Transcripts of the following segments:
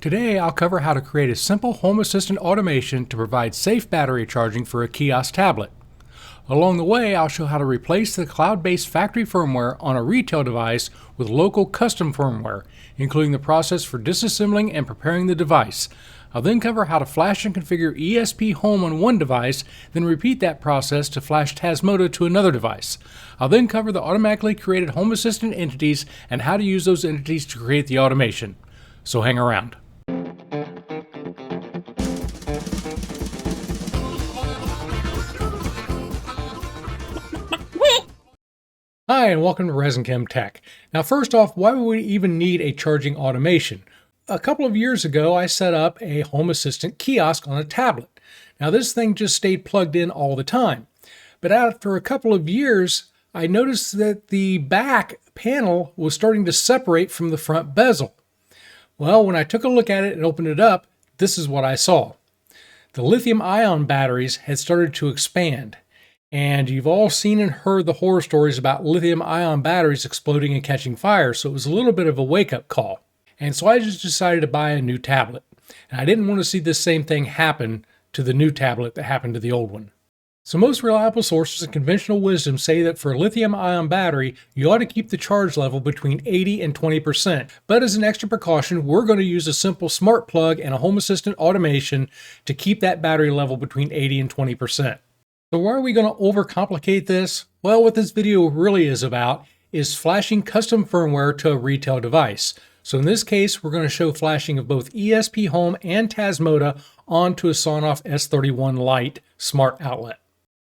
Today, I'll cover how to create a simple home assistant automation to provide safe battery charging for a kiosk tablet. Along the way, I'll show how to replace the cloud-based factory firmware on a retail device with local custom firmware, including the process for disassembling and preparing the device. I'll then cover how to flash and configure ESPHome on one device, then repeat that process to flash Tasmota to another device. I'll then cover the automatically created home assistant entities and how to use those entities to create the automation. So hang around. Hi, and welcome to ResinChem Tech. Now, first off, why would we even need a charging automation? A couple of years ago, I set up a home assistant kiosk on a tablet. Now, this thing just stayed plugged in all the time. But after a couple of years, I noticed that the back panel was starting to separate from the front bezel. Well, when I took a look at it and opened it up, this is what I saw. The lithium-ion batteries had started to expand. And you've all seen and heard the horror stories about lithium-ion batteries exploding and catching fire, so it was a little bit of a wake-up call. And so I just decided to buy a new tablet. And I didn't want to see this same thing happen to the new tablet that happened to the old one. So most reliable sources and conventional wisdom say that for a lithium-ion battery, you ought to keep the charge level between 80 and 20%. But as an extra precaution, we're going to use a simple smart plug and a home assistant automation to keep that battery level between 80 and 20%. So why are we going to overcomplicate this? Well, what this video really is about is flashing custom firmware to a retail device. So in this case, we're going to show flashing of both ESPHome and Tasmota onto a Sonoff S31 Lite smart outlet.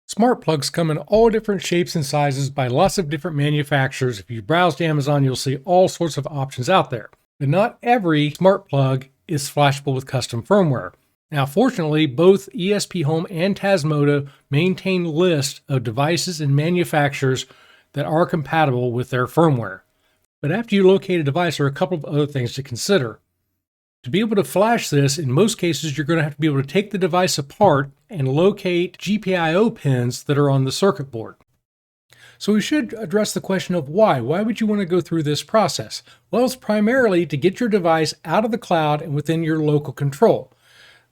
Smart plugs come in all different shapes and sizes by lots of different manufacturers. If you browse Amazon, you'll see all sorts of options out there. But not every smart plug is flashable with custom firmware. Now, fortunately, both ESPHome and Tasmota maintain lists of devices and manufacturers that are compatible with their firmware. But after you locate a device, there are a couple of other things to consider. To be able to flash this, in most cases, you're going to have to be able to take the device apart and locate GPIO pins that are on the circuit board. So we should address the question of why. Why would you want to go through this process? Well, it's primarily to get your device out of the cloud and within your local control.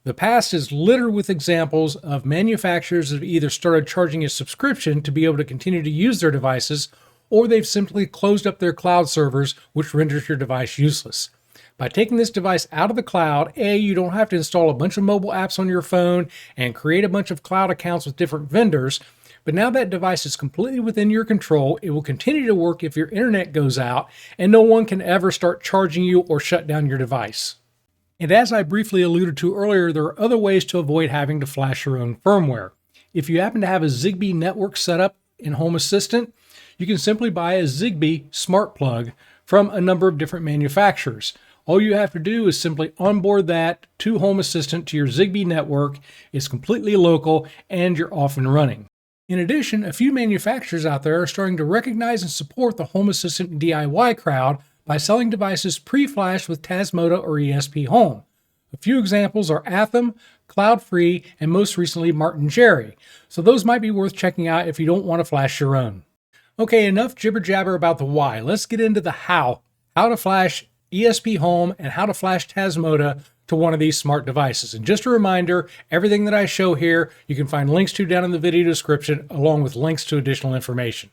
The past is littered with examples of manufacturers that have either started charging a subscription to be able to continue to use their devices, or they've simply closed up their cloud servers, which renders your device useless. By taking this device out of the cloud, you don't have to install a bunch of mobile apps on your phone and create a bunch of cloud accounts with different vendors. But now that device is completely within your control, it will continue to work if your internet goes out, and no one can ever start charging you or shut down your device. And as I briefly alluded to earlier, there are other ways to avoid having to flash your own firmware. If you happen to have a Zigbee network set up in Home Assistant, you can simply buy a Zigbee smart plug from a number of different manufacturers. All you have to do is simply onboard that to Home Assistant to your Zigbee network. It's completely local and you're off and running. In addition, a few manufacturers out there are starting to recognize and support the Home Assistant DIY crowd by selling devices pre-flashed with Tasmota or ESPHome. A few examples are Atham, Cloud-Free, and most recently Martin Jerry. So those might be worth checking out if you don't want to flash your own. Okay, enough jibber-jabber about the why. Let's get into the how. How to flash ESPHome and how to flash Tasmota to one of these smart devices. And just a reminder, everything that I show here, you can find links to down in the video description, along with links to additional information.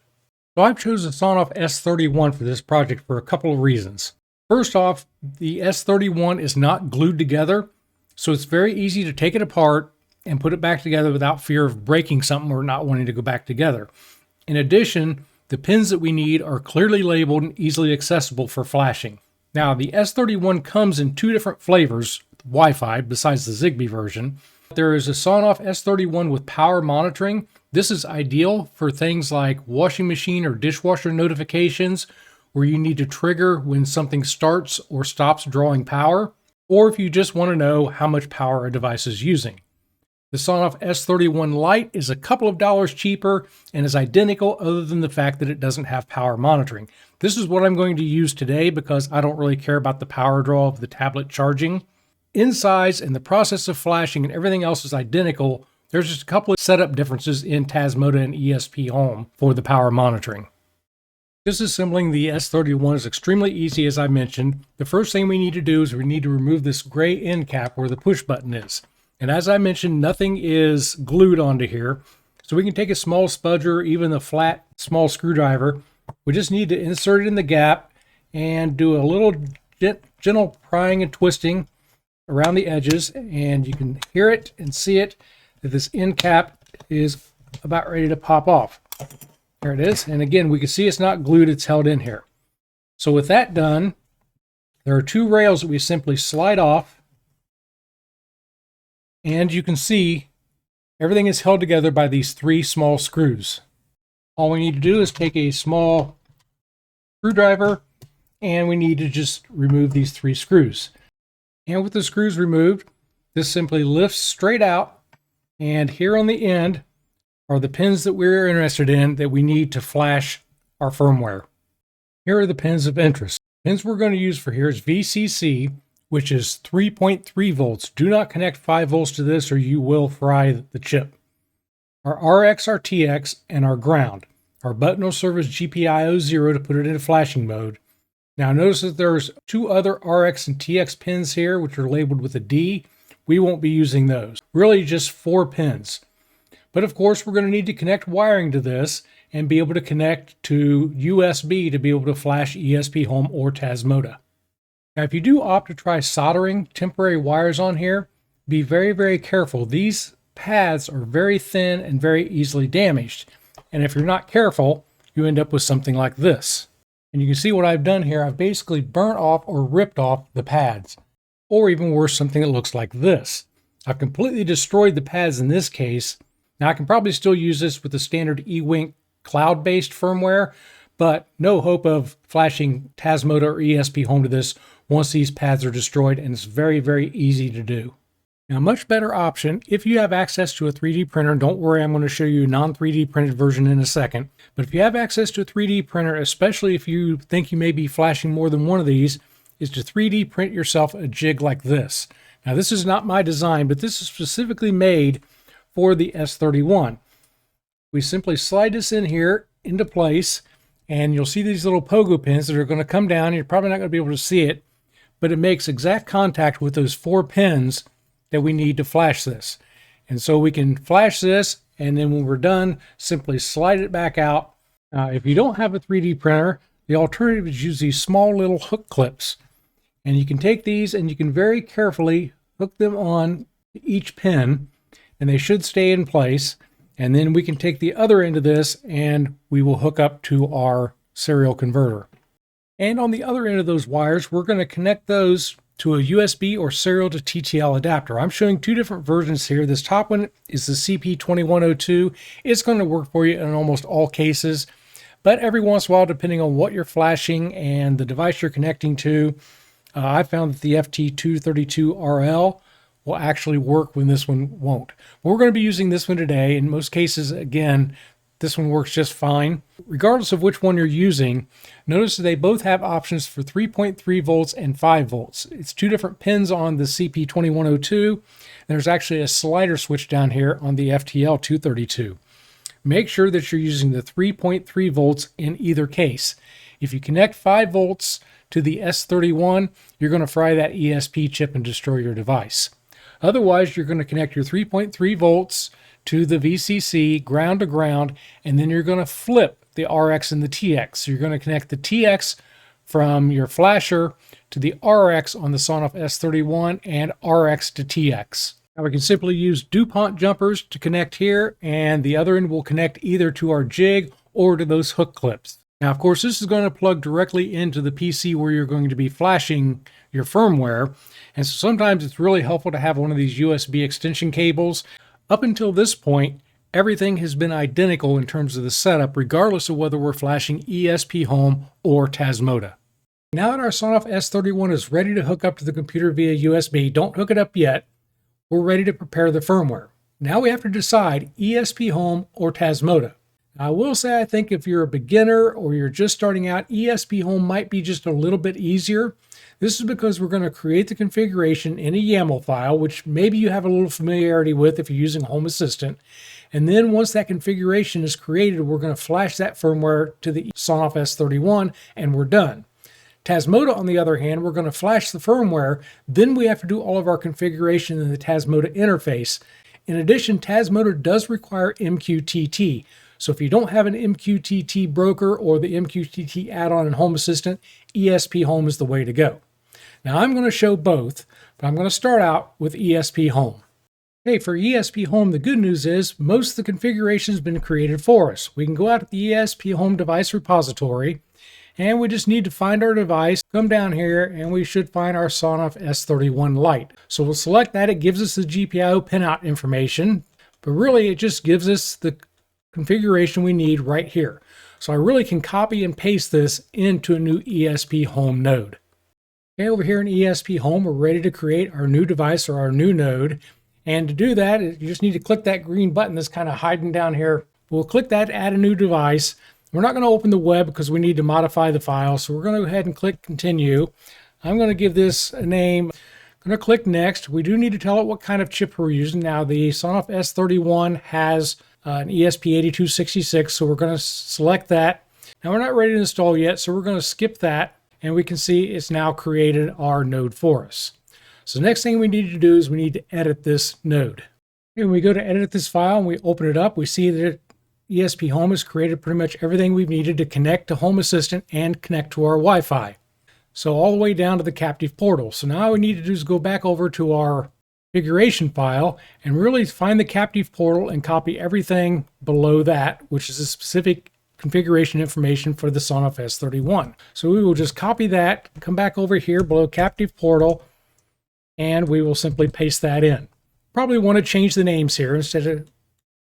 So I've chosen the Sonoff S31 for this project for a couple of reasons. First off, the S31 is not glued together, so it's very easy to take it apart and put it back together without fear of breaking something or not wanting to go back together. In addition, the pins that we need are clearly labeled and easily accessible for flashing. Now, the S31 comes in two different flavors, Wi-Fi besides the Zigbee version. There is a Sonoff S31 with power monitoring. This is ideal for things like washing machine or dishwasher notifications, where you need to trigger when something starts or stops drawing power, or if you just want to know how much power a device is using. The Sonoff S31 Lite is a couple of dollars cheaper and is identical other than the fact that it doesn't have power monitoring. This is what I'm going to use today because I don't really care about the power draw of the tablet charging. In size and the process of flashing and everything else is identical. There's just a couple of setup differences in Tasmota and ESPHome for the power monitoring. Disassembling the S31 is extremely easy, as I mentioned. The first thing we need to do is we need to remove this gray end cap where the push button is. And as I mentioned, nothing is glued onto here. So we can take a small spudger, even a flat small screwdriver. We just need to insert it in the gap and do a little gentle prying and twisting around the edges. And you can hear it and see it that this end cap is about ready to pop off. There it is. And again, we can see it's not glued, it's held in here. So with that done, there are two rails that we simply slide off. And you can see everything is held together by these three small screws. All we need to do is take a small screwdriver and we need to just remove these three screws. And with the screws removed, this simply lifts straight out. And here on the end are the pins that we're interested in that we need to flash our firmware. Here are the pins of interest. The pins we're going to use for here is VCC, which is 3.3 volts. Do not connect 5 volts to this or you will fry the chip. Our RX, our TX, and our ground. Our button will serve as GPIO 0 to put it into flashing mode. Now notice that there's two other RX and TX pins here, which are labeled with a D. We won't be using those. Really just 4 pins. But of course, we're going to need to connect wiring to this and be able to connect to USB to be able to flash ESPHome or Tasmota. Now, if you do opt to try soldering temporary wires on here, be very, very careful. These pads are very thin and very easily damaged. And if you're not careful, you end up with something like this. And you can see what I've done here. I've basically burnt off or ripped off the pads. Or even worse, something that looks like this. I've completely destroyed the pads in this case. Now, I can probably still use this with the standard eWink cloud-based firmware, but no hope of flashing Tasmota or ESPHome to this once these pads are destroyed, and it's very, very easy to do. Now, a much better option, if you have access to a 3D printer, don't worry, I'm going to show you a non-3D printed version in a second, but if you have access to a 3D printer, especially if you think you may be flashing more than one of these, is to 3D print yourself a jig like this. Now, this is not my design, but this is specifically made for the S31. We simply slide this in here into place, and you'll see these little pogo pins that are going to come down. You're probably not going to be able to see it, but it makes exact contact with those 4 pins that we need to flash this. And so we can flash this, and then when we're done, simply slide it back out. If you don't have a 3D printer, the alternative is use these small little hook clips. And you can take these and you can very carefully hook them on each pin, and they should stay in place. And then we can take the other end of this and we will hook up to our serial converter. And on the other end of those wires, we're going to connect those to a USB or serial to TTL adapter. I'm showing 2 different versions here. This top one is the CP2102. It's going to work for you in almost all cases, but every once in a while, depending on what you're flashing and the device you're connecting to, I found that the FT232RL will actually work when this one won't. But we're going to be using this one today. In most cases, again, this one works just fine. Regardless of which one you're using, notice that they both have options for 3.3 volts and 5 volts. It's 2 different pins on the CP2102. There's actually a slider switch down here on the FTL232. Make sure that you're using the 3.3 volts in either case. If you connect 5 volts to the S31, you're going to fry that ESP chip and destroy your device. Otherwise, you're going to connect your 3.3 volts to the VCC, ground to ground, and then you're going to flip the RX and the TX. So you're going to connect the TX from your flasher to the RX on the Sonoff S31 and RX to TX. Now we can simply use DuPont jumpers to connect here, and the other end will connect either to our jig or to those hook clips. Now, of course, this is going to plug directly into the PC where you're going to be flashing your firmware. And so sometimes it's really helpful to have one of these USB extension cables. Up until this point, everything has been identical in terms of the setup, regardless of whether we're flashing ESPHome or Tasmota. Now that our Sonoff S31 is ready to hook up to the computer via USB, don't hook it up yet. We're ready to prepare the firmware. Now we have to decide ESPHome or Tasmota. I will say I think if you're a beginner or you're just starting out, ESPHome might be just a little bit easier. This is because we're going to create the configuration in a YAML file, which maybe you have a little familiarity with if you're using Home Assistant. And then once that configuration is created, we're going to flash that firmware to the Sonoff S31 and we're done. Tasmota, on the other hand, we're going to flash the firmware, then we have to do all of our configuration in the Tasmota interface. In addition, Tasmota does require MQTT. So if you don't have an MQTT broker or the MQTT add-on in Home Assistant, ESPHome is the way to go. Now I'm going to show both, but I'm going to start out with ESPHome. Okay, for ESPHome, the good news is most of the configuration has been created for us. We can go out to the ESPHome device repository, and we just need to find our device, come down here, and we should find our Sonoff S31 Lite. So we'll select that. It gives us the GPIO pinout information, but really it just gives us the configuration we need right here. So I really can copy and paste this into a new ESPHome node. Okay, over here in ESPHome, we're ready to create our new device or our new node. And to do that, you just need to click that green button that's kind of hiding down here. We'll click that, add a new device. We're not going to open the web because we need to modify the file. So we're going to go ahead and click continue. I'm going to give this a name. I'm going to click next. We do need to tell it what kind of chip we're using. Now the Sonoff S31 has an ESP8266, so we're going to select that. Now we're not ready to install yet, so we're going to skip that, and we can see it's now created our node for us. So the next thing we need to do is we need to edit this node. When we go to edit this file and we open it up, we see that ESPHome has created pretty much everything we've needed to connect to Home Assistant and connect to our Wi-Fi. So all the way down to the captive portal. So now all we need to do is go back over to our configuration file and really find the captive portal and copy everything below that, which is a specific configuration information for the Sonoff S31. So we will just copy that, come back over here below captive portal, and we will simply paste that in. Probably want to change the names here instead of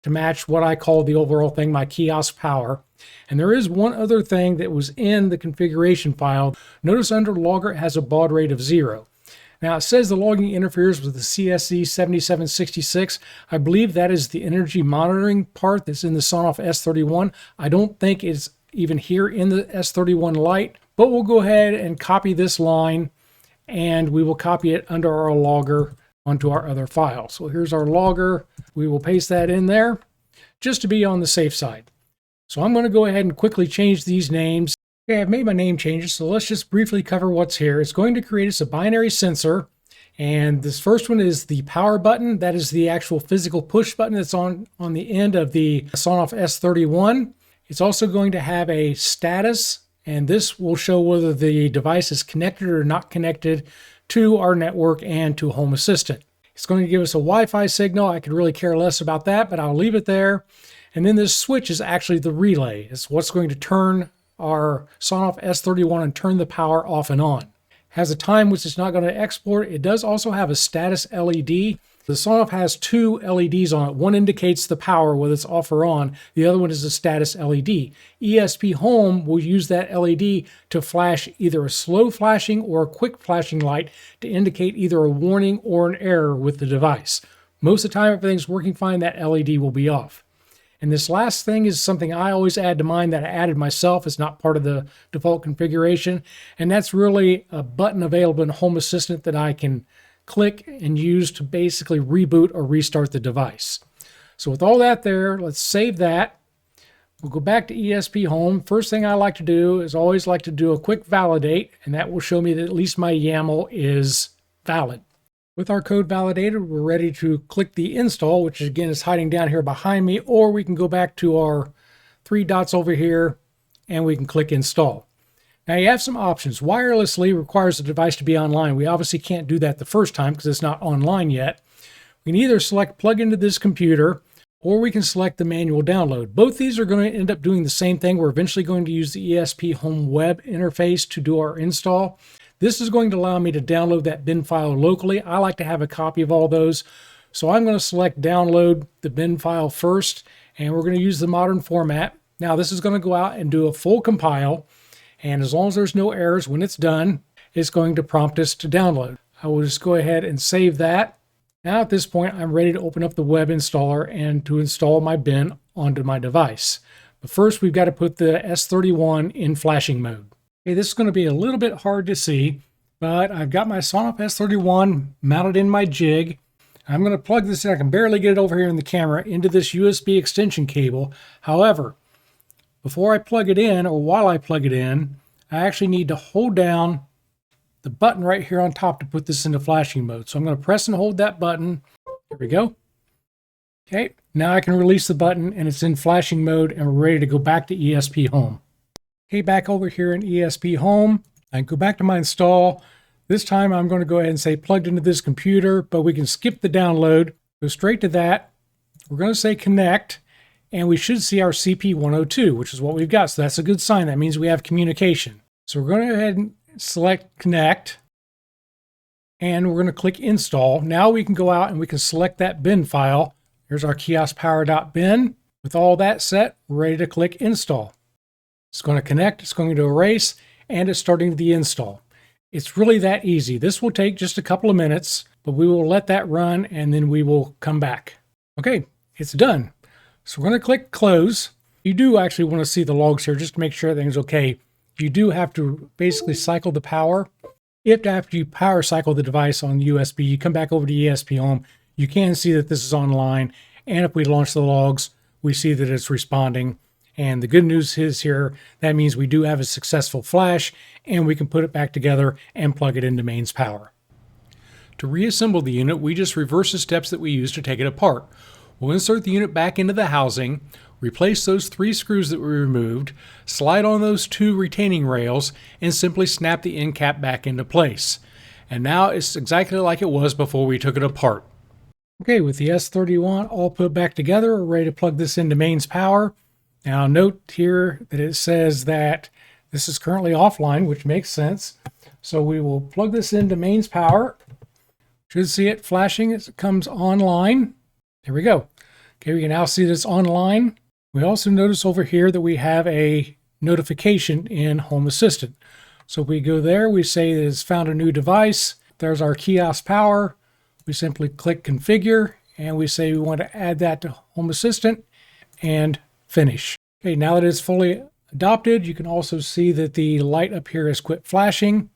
to match what I call the overall thing, my kiosk power. And there is one other thing that was in the configuration file. Notice under logger it has a baud rate of 0. Now it says the logging interferes with the CSE 7766. I believe that is the energy monitoring part that's in the Sonoff S31. I don't think it's even here in the S31 Lite, but we'll go ahead and copy this line and we will copy it under our logger onto our other file. So here's our logger. We will paste that in there just to be on the safe side. So I'm going to go ahead and quickly change these names. Okay, I've made my name changes, so let's just briefly cover what's here. It's going to create us a binary sensor, and this first one is the power button. That is the actual physical push button that's on the end of the Sonoff S31. It's also going to have a status, and this will show whether the device is connected or not connected to our network and to Home Assistant. It's going to give us a Wi-Fi signal. I could really care less about that, but I'll leave it there. And then this switch is actually the relay. It's what's going to turn our Sonoff S31 and turn the power off and on. Has a time which it's not going to export. It does also have a status LED. The Sonoff has two LEDs on it. One indicates the power, whether it's off or on. The other one is a status LED. ESPHome will use that LED to flash either a slow flashing or a quick flashing light to indicate either a warning or an error with the device. Most of the time, if everything's working fine, that LED will be off. And this last thing is something I always add to mine that I added myself. It's not part of the default configuration. And that's really a button available in Home Assistant that I can click and use to basically reboot or restart the device. So with all that there, let's save that. We'll go back to ESPHome. First thing I like to do is always like to do a quick validate, and that will show me that at least my YAML is valid. With our code validated, we're ready to click the install, which again is hiding down here behind me, or we can go back to our three dots over here and we can click install. Now you have some options. Wirelessly requires the device to be online. We obviously can't do that the first time because it's not online yet. We can either select plug into this computer, or we can select the manual download. Both these are going to end up doing the same thing. We're eventually going to use the ESPHome web interface to do our install. This is going to allow me to download that bin file locally. I like to have a copy of all those. So I'm going to select download the bin file first, and we're going to use the modern format. Now this is going to go out and do a full compile. And as long as there's no errors when it's done, it's going to prompt us to download. I will just go ahead and save that. Now at this point, I'm ready to open up the web installer and to install my bin onto my device. But first, we've got to put the S31 in flashing mode. Okay, this is going to be a little bit hard to see, but I've got my Sonoff S31 mounted in my jig. I'm going to plug this in. I can barely get it over here in the camera into this USB extension cable. However, before I plug it in, or while I plug it in, I actually need to hold down the button right here on top to put this into flashing mode. So I'm going to press and hold that button. There we go. Okay, now I can release the button and it's in flashing mode and we're ready to go back to ESPHome. Okay, back over here in ESPHome, I can go back to my install. This time I'm going to go ahead and say plugged into this computer, but we can skip the download, go straight to that. We're going to say connect, and we should see our CP102, which is what we've got. So that's a good sign. That means we have communication. So we're going to go ahead and select connect, and we're going to click install. Now we can go out and we can select that bin file. Here's our kioskpower.bin. With all that set, we're ready to click install. It's going to connect, it's going to erase, and it's starting the install. It's really that easy. This will take just a couple of minutes, but we will let that run and then we will come back. Okay, it's done. So we're going to click close. You do actually want to see the logs here just to make sure everything's okay. You do have to basically cycle the power. If after you power cycle the device on USB, you come back over to ESPHome, you can see that this is online. And if we launch the logs, we see that it's responding. And the good news is here, that means we do have a successful flash and we can put it back together and plug it into mains power. To reassemble the unit, we just reverse the steps that we used to take it apart. We'll insert the unit back into the housing, replace those 3 screws that we removed, slide on those 2 retaining rails, and simply snap the end cap back into place. And now it's exactly like it was before we took it apart. Okay, with the S31 all put back together, we're ready to plug this into mains power. Now note here that it says that this is currently offline, which makes sense. So we will plug this into mains power. Should see it flashing as it comes online. There we go. Okay, we can now see that it's online. We also notice over here that we have a notification in Home Assistant. So if we go there, we say that it's found a new device. There's our kiosk power. We simply click configure and we say we want to add that to Home Assistant and finish. Okay, now that it's fully adopted, you can also see that the light up here has quit flashing.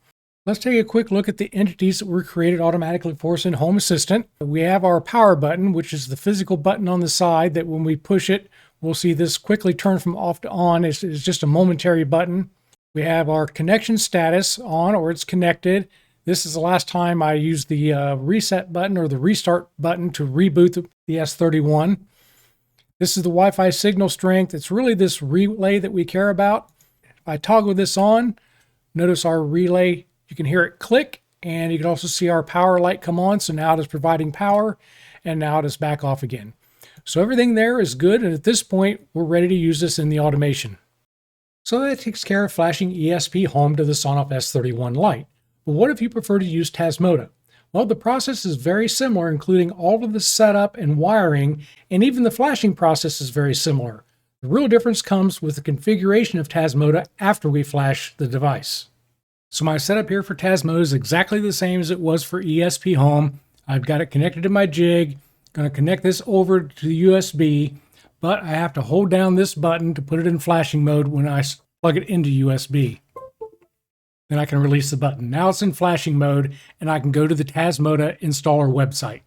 Let's take a quick look at the entities that were created automatically for us in Home Assistant. We have our power button, which is the physical button on the side that when we push it, we'll see this quickly turn from off to on. It's just a momentary button. We have our connection status on, or it's connected. This is the last time I used the reset button or the restart button to reboot the S31. This is the Wi-Fi signal strength. It's really this relay that we care about. If I toggle this on, notice our relay, you can hear it click, and you can also see our power light come on. So now it is providing power, and now it is back off again. So everything there is good, and at this point, we're ready to use this in the automation. So that takes care of flashing ESPHome to the Sonoff S31 Lite. But what if you prefer to use Tasmota? Well, the process is very similar, including all of the setup and wiring, and even the flashing process is very similar. The real difference comes with the configuration of Tasmota after we flash the device. So my setup here for Tasmota is exactly the same as it was for ESPHome. I've got it connected to my jig, going to connect this over to the USB, but I have to hold down this button to put it in flashing mode when I plug it into USB. Then I can release the button. Now it's in flashing mode, and I can go to the Tasmota installer website.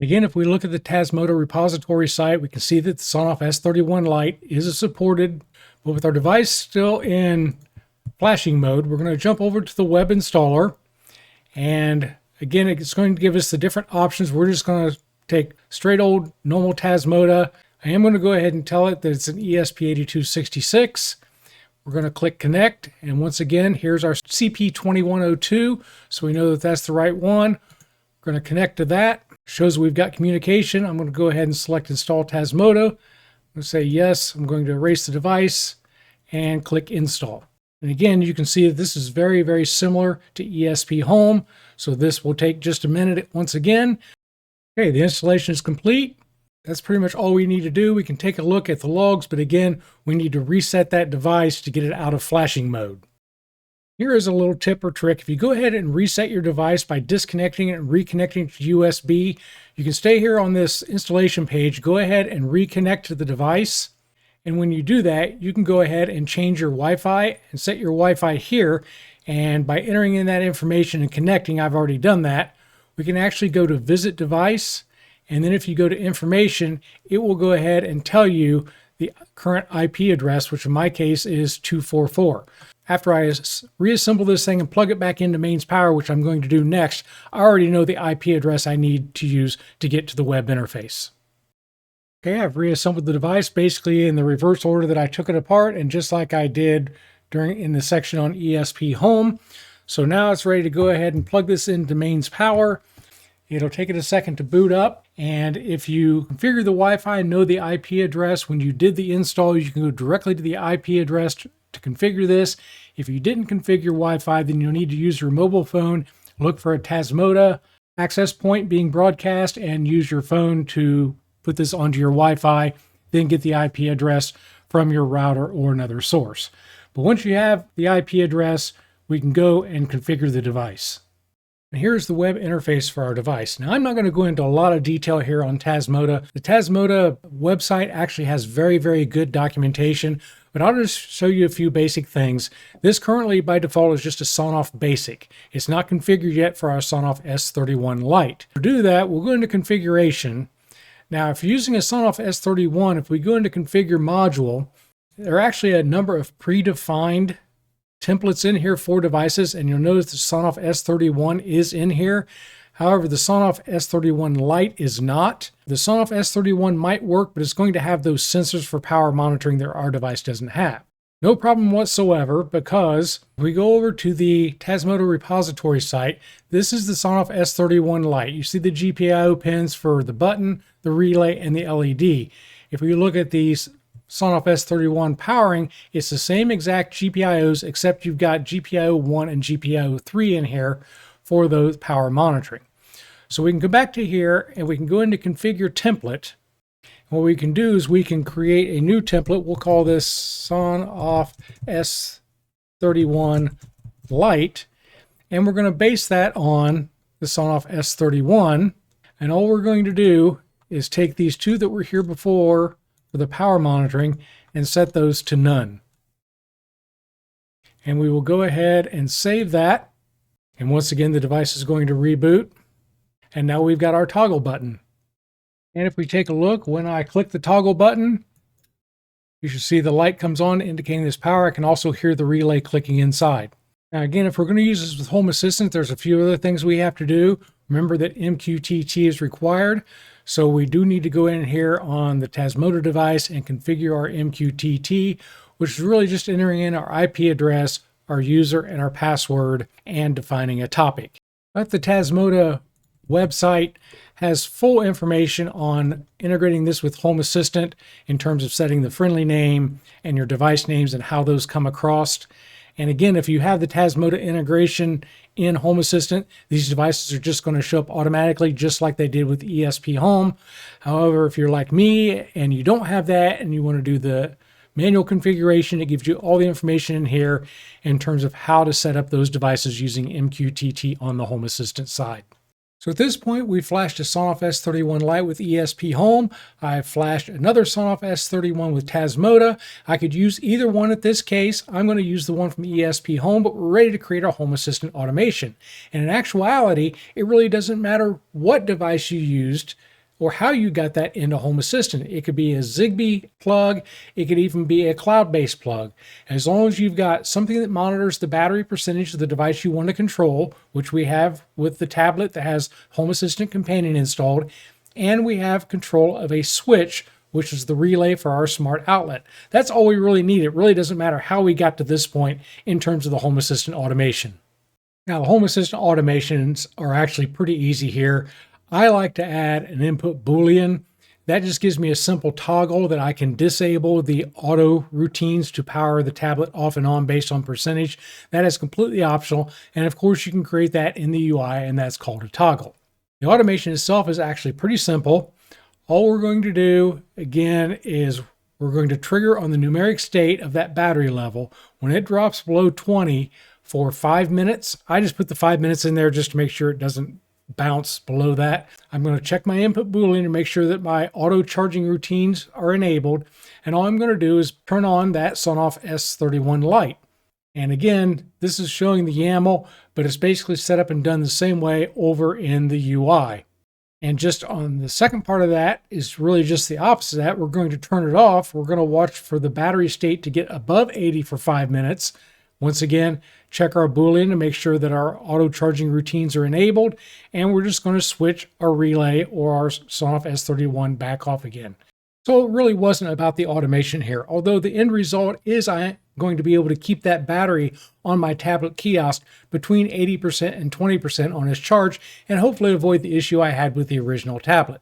Again, if we look at the Tasmota repository site, we can see that the Sonoff S31 Lite is supported, but with our device still in flashing mode, we're going to jump over to the web installer. And again, it's going to give us the different options. We're just going to take straight old normal Tasmota. I am going to go ahead and tell it that it's an ESP8266. We're going to click connect, and once again, here's our CP2102, so we know that that's the right one. We're going to connect to that. Shows we've got communication. I'm going to go ahead and select install Tasmota. I'm going to say yes. I'm going to erase the device and click install. And again, you can see that this is very, very similar to ESPHome, so this will take just a minute once again. Okay, the installation is complete. That's pretty much all we need to do. We can take a look at the logs, but again, we need to reset that device to get it out of flashing mode. Here is a little tip or trick. If you go ahead and reset your device by disconnecting it and reconnecting to USB, you can stay here on this installation page, go ahead and reconnect to the device. And when you do that, you can go ahead and change your Wi-Fi and set your Wi-Fi here. And by entering in that information and connecting, I've already done that, we can actually go to Visit Device. And then if you go to Information, it will go ahead and tell you the current IP address, which in my case is 244. After I reassemble this thing and plug it back into mains power, which I'm going to do next, I already know the IP address I need to use to get to the web interface. Okay, I've reassembled the device basically in the reverse order that I took it apart, and just like I did in the section on ESPHome. So now it's ready to go ahead and plug this into mains power. It'll take it a second to boot up, and if you configure the Wi-Fi and know the IP address, when you did the install, you can go directly to the IP address to configure this. If you didn't configure Wi-Fi, then you'll need to use your mobile phone, look for a Tasmota access point being broadcast, and use your phone to put this onto your Wi-Fi, then get the IP address from your router or another source. But once you have the IP address, we can go and configure the device. And here's the web interface for our device. Now, I'm not going to go into a lot of detail here on Tasmota. The Tasmota website actually has very, very good documentation, but I'll just show you a few basic things. This currently, by default, is just a Sonoff Basic. It's not configured yet for our Sonoff S31 Lite. To do that, we'll go into Configuration. Now, if you're using a Sonoff S31, if we go into Configure Module, there are actually a number of predefined templates in here for devices, and you'll notice the Sonoff S31 is in here. However, the Sonoff S31 Lite is not. The Sonoff S31 might work, but it's going to have those sensors for power monitoring that our device doesn't have. No problem whatsoever, because if we go over to the Tasmota repository site, this is the Sonoff S31 Lite. You see the GPIO pins for the button, the relay, and the LED. If we look at these Sonoff S31 powering, it's the same exact GPIOs, except you've got GPIO 1 and GPIO 3 in here for those power monitoring. So we can go back to here and we can go into Configure Template. What we can do is we can create a new template. We'll call this Sonoff S31 Lite, and we're going to base that on the Sonoff S31. And all we're going to do is take these two that were here before for the power monitoring and set those to none. And we will go ahead and save that. And once again, the device is going to reboot. And now we've got our toggle button. And if we take a look, when I click the toggle button, you should see the light comes on indicating this power. I can also hear the relay clicking inside. Now again, if we're going to use this with Home Assistant, there's a few other things we have to do. Remember that MQTT is required. So we do need to go in here on the Tasmota device and configure our MQTT, which is really just entering in our IP address, our user, and our password, and defining a topic. But the Tasmota website has full information on integrating this with Home Assistant in terms of setting the friendly name and your device names and how those come across. And again, if you have the Tasmota integration in Home Assistant, these devices are just going to show up automatically, just like they did with ESPHome. However, if you're like me and you don't have that and you want to do the manual configuration, it gives you all the information in here in terms of how to set up those devices using MQTT on the Home Assistant side. So at this point, we flashed a Sonoff S31 Lite with ESPHome. I flashed another Sonoff S31 with Tasmota. I could use either one at this case. I'm going to use the one from ESPHome, but we're ready to create our Home Assistant automation. And in actuality, it really doesn't matter what device you used or how you got that into Home Assistant. It could be a Zigbee plug. It could even be a cloud-based plug. As long as you've got something that monitors the battery percentage of the device you want to control, which we have with the tablet that has Home Assistant Companion installed, and we have control of a switch, which is the relay for our smart outlet. That's all we really need. It really doesn't matter how we got to this point in terms of the Home Assistant automation. Now, the Home Assistant automations are actually pretty easy here. I like to add an input Boolean. That just gives me a simple toggle that I can disable the auto routines to power the tablet off and on based on percentage. That is completely optional. And of course, you can create that in the UI, and that's called a toggle. The automation itself is actually pretty simple. All we're going to do, again, is we're going to trigger on the numeric state of that battery level. When it drops below 20 for 5 minutes, I just put the 5 minutes in there just to make sure it doesn't bounce below that. I'm going to check my input Boolean to make sure that my auto charging routines are enabled. And all I'm going to do is turn on that Sonoff S31 Lite. And again, this is showing the YAML, but it's basically set up and done the same way over in the UI. And just on the second part of that is really just the opposite of that. We're going to turn it off. We're going to watch for the battery state to get above 80 for 5 minutes. Once again, check our Boolean to make sure that our auto charging routines are enabled. And we're just going to switch our relay or our Sonoff S31 back off again. So it really wasn't about the automation here, although the end result is I'm going to be able to keep that battery on my tablet kiosk between 80% and 20% on its charge and hopefully avoid the issue I had with the original tablet.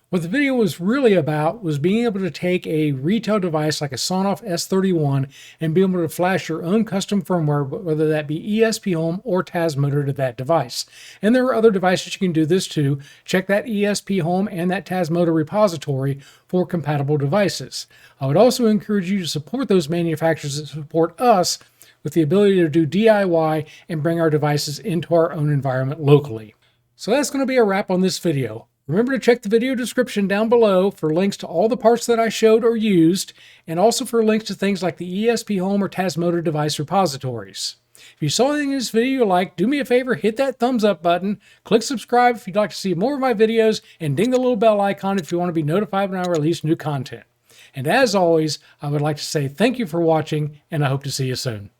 What the video was really about was being able to take a retail device like a Sonoff S31 and be able to flash your own custom firmware, whether that be ESPHome or Tasmota, to that device. And there are other devices you can do this to. Check that ESPHome and that Tasmota repository for compatible devices. I would also encourage you to support those manufacturers that support us with the ability to do DIY and bring our devices into our own environment locally. So that's going to be a wrap on this video. Remember to check the video description down below for links to all the parts that I showed or used, and also for links to things like the ESPHome or Tasmota device repositories. If you saw anything in this video you liked, do me a favor, hit that thumbs up button, click subscribe if you'd like to see more of my videos, and ding the little bell icon if you want to be notified when I release new content. And as always, I would like to say thank you for watching, and I hope to see you soon.